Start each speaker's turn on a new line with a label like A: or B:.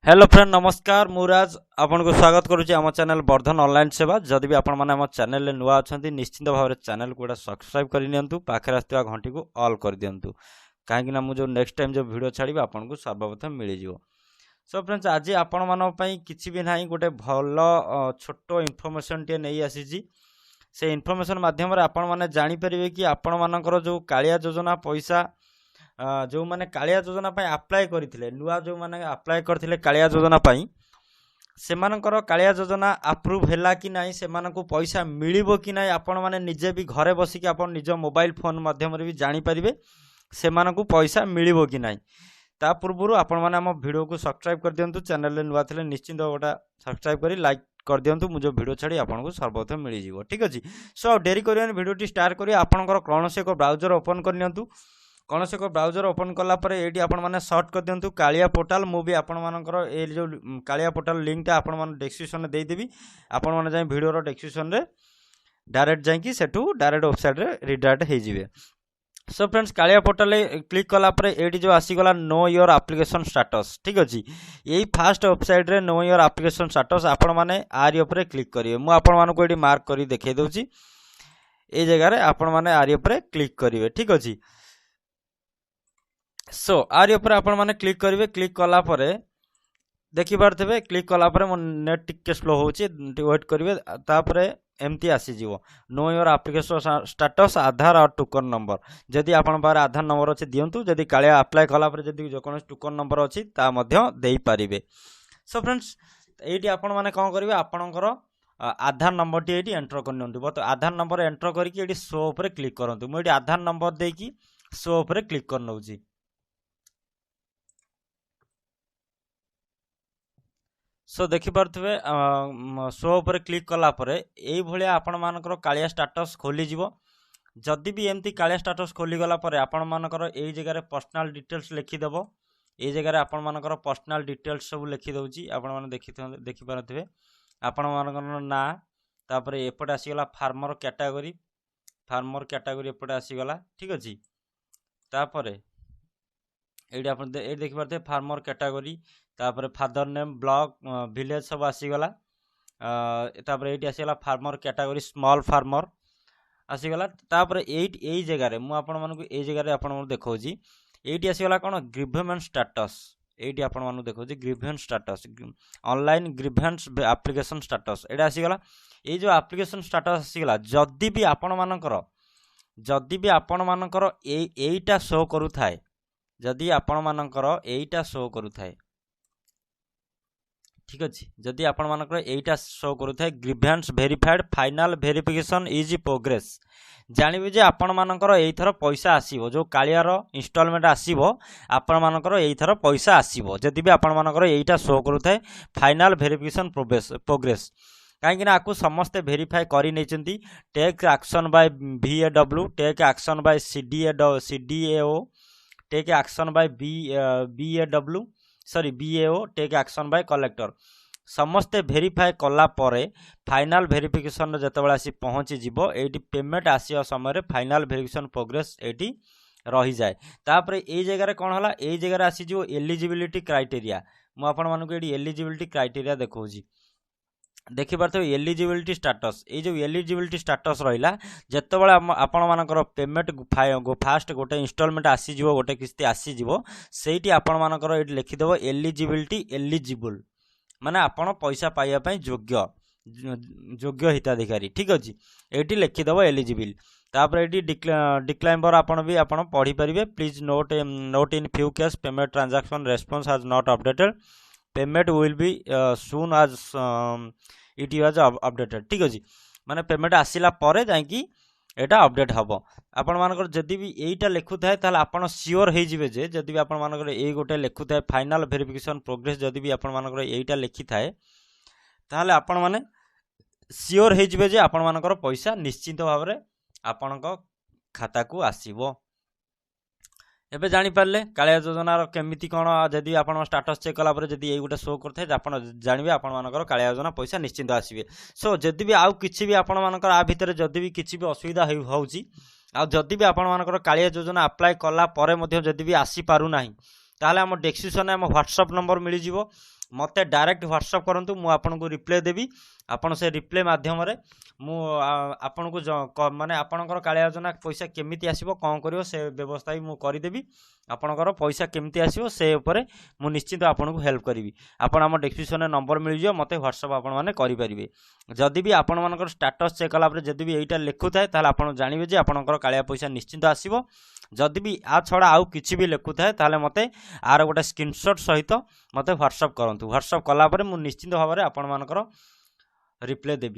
A: Hello friend नमस्कार मुराज आपन को स्वागत करुच्ची आम चैनल वर्धन ऑनलाइन सेवा जदि भी आपण मैंने आम चैनल नुआ अच्छा निश्चिंत भाव चैनल को सब्सक्राइब करनी पाखे आसवा घंटी को ऑल कर दिंतु कहीं मुझे नेक्स्ट टाइम जो वीडियो छाड़ी आपको सर्वप्रथम मिल जाव। सो फ्रेंड्स आज आपण मानी किसी भी ना गोटे भल छोट इनफर्मेशन टे नहीं आसी से इनफर्मेशन मध्यम आपण मैंने जानीपर कि आपण मानकर जो कालिया योजना पैसा जो मैंने कालिया योजना अप्लाई करते नुआ जो मैंने अप्लाई करते कालिया योजना सेमानकर कालिया योजना अप्रूव है कि नहीं से पैसा मिलिबो कि नहीं आपण मैंने निजे भी घरे बसिक आप निज मोबाइल फोन मध्यम भी जानीपर से पैसा मिलिबो कि नहीं। ता पूर्व आपण मैंने आम वीडियो को सब्सक्राइब कर दिंतु चैनल नुआ थे निश्चिंत गोटा सब्सक्राइब कर लाइक कर दिंतु मुझे वीडियो छाड़ी आपको सर्वप्रथम मिल जाव। ठीक अच्छे सो डेरी कर वीडियो स्टार्ट करिए आपंकर कौन से एक ब्राउजर ओपन करनी कौन से एक ब्राउजर ओपन कलापर ये आपण मैंने सर्च कर दिंतु कालिया पोर्टाल मुझे आपण मानकर ये जो कालिया पोर्टाल लिंकटा आपण मैंने डिस्क्रिप्शन में देदेवी आपण मैंने जाए वीडियो डिस्क्रिप्शन में डायरेक्ट जाकि सेठू डायरेक्ट वेबसाइट रे रिडायरेक्ट हो जाए। सो फ्रेंड्स कालिया पोर्टाल क्लिक कलापर ये जो आसीगला नो योर एप्लिकेशन स्टेटस ठीक अच्छे यही फास्ट वेबसाइट रे नो योर एप्लिकेशन स्टेटस आपण मैंने आरी उपर क्लिक करेंगे मुझे आपण मानक ये मार्क कर देखा दूसरी ये जगह आपण मैंने आरी उपर क्लिक करेंगे। ठीक अच्छे सो आरी उपर आपण मैंने क्लिक करेंगे क्लिक कलापर देखिपारे क्लिक कलापर मो नेट टिके स्लो होची वेट करेंगे तापर एमती आसीज नो योर एप्लिकेशन स्टेटस आधार और टोकन नंबर जदि आपण पारे आधार नंबर अच्छे दिंतु जदि कालिया अप्लाई कलापर जदि जो कौन टोकन नंबर अच्छी ता दे पारे। सो फ्रेंड्स ये आपण मैंने कौन करेंगे आपणकर आधार नंबर टी ये एंटर कर बट आधार नंबर एंटर करके शो उपर क्लिक करूँ मुझे आधार नंबर देकी शो उपर क्लिक कर नौची। सो देखिपे शो उपर क्लिक कलापर ये आपण मानकर कालिया स्टेटस खोलीज जदि भी एमती कालिया स्टेटस खोलीगला आपण मानकर यही जगह पर्सनल डिटेल्स लिखिदेव ये जगह आपण मानकर पर्सनल डिटेल्स सब लिखिदे आपण मैंने देखिपारे आपण मानकर ना तापर एपटे आसीगला फार्मर कैटेगरी एपटे आसीगला। ठीक अच्छे तापर ये आप देखिपारे फार्मर कैटेगरी तापर फादर नेम ब्लॉक विलेज सब आसीगला तापर ये आसीगला फार्मर कैटेगरी स्मॉल फार्मर आसीगला तापर यही जगह मुझे जगह आप देखा ये आसीगला कौन ग्रीवेंस स्टेटस ये आपण देखा grievance status online grievance application status ये आसीगला ये जो एप्लिकेशन स्टेटस आसीगला जदि भी आपण मानकर एटा शो करुथाए जदि आपण मानकर एटा शो करुथाए ठीक अच्छे जदि आपण मानकर एटा शो करुथाए grievance verified final verification is progress जानिबे जे आपण मानकर एई थर पैसा आसीबो जो कालियार इंस्टॉलमेंट आसीबो आपण मानकर एई थर पैसा आसीबो जदि भी आपण मानकर एटा शो करुथाए फाइनल वेरिफिकेशन प्रोग्रेस कहीं आपको समस्ते वेरीफाई कर नहीं take action by VAW take action by CDAO take action by BAW sorry BAO take action by collector समस्ते वेरीफाई कला परे फाइनल वेरिफिकेशन जितेबाला आसी पहुँची जीव ये पेमेंट आसिया समय फाइनल वेरिफिकेशन प्रोग्रेस ये रही जाए तापर ये जगह कौन है ये जगह आसीज एलिजिबिलिटी क्राइटेरिया मुझे एलिजिबिलिटी क्राइटेरिया देखा देखिपारे एलिजिबिलिटी स्टेटस ये जो एलिजिबिलिटी स्टेटस रहा जितेबाला आपण मानकर पेमेंट फास्ट गोटे इंस्टॉलमेंट आसीज गोटे किस्ती आसीज से आपण मानकर ये लिखिदेव एलिजिबिलिटी एलिजिबल माने आपण पैसा पाइबा योग्य हिताधिकारी। ठीक अच्छे ये लिखिदेव एलिजिबल तापर ये डिक्लाइंबर आपण भी आप पढ़ी पारे please note in few cash payment transaction response has not updated payment will be सून आज इट वाज अपडेटेड। ठीक अच्छे माने पेमेंट आसिला परे जाकि एटा अपडेट हम आपण मानकर जदि भी यहीटा लिखु थाए ताले आपण सियोर हो जिवे जे जदि भी आपण मानकर ए गोटे लिखु थाए फाइनल वेरिफिकेशन प्रोग्रेस जदि भी आपण मानकर यहीटा लिखि थाए ताले आपण माने सियोर हो जिवे जे आपण मानकर पैसा निश्चित भाव में आपणक खाता को आसीबो। एबे जानी पारले कालिया योजनार केमिति कौन जदि आपण स्टेटस चेक कला जदि ये गोटे शो करथे आपण जानबे आपण मानकर कालिया योजना पैसा निश्चिंत आसीबे। सो जदि भी आउ किछि भी आपण मानकर आ भितर जदि भी किछि भी असुविधा होउची आ जदि भी आपण मानकर कालिया योजना अप्लाई कला परे मध्ये जदि भी आसी पारु नाही ताहले आम डिस्क्रिप्शन में आम व्हाट्सएप नंबर मिल जिवो मते डायरेक्ट व्हाट्सअप करंतु मु आपन को रिप्लाई देबी आपन से रिप्लाई माध्यम रे मु आपन को माने आपनकर कालिया योजना पैसा केमिति आसीबो कोन करियो से व्यवस्था भी मु करि देबी आपनकर पैसा केमिति आसीबो से ऊपर मु निश्चित आपन को हेल्प करिवि आपन हम डिस्क्रिप्शन में नंबर मिल जियो मते व्हाट्सअप आपन माने करि परिबे जदि भी आपन मानकर स्टेटस चेक कला पर जदि भी एटा लिखु थाए ताले आपन जानिबे जे आपनकर कालिया पैसा निश्चित आसीबो जदि भी आ छड़ा आउ किछि भी लिखु थाए ताले मते आर गोटे स्क्रीनशॉट सहित मते व्हाट्सअप करंतु व्हाट्सअप कला पर मु निश्चित भाव में आपन मानकर रिप्लाई देबी।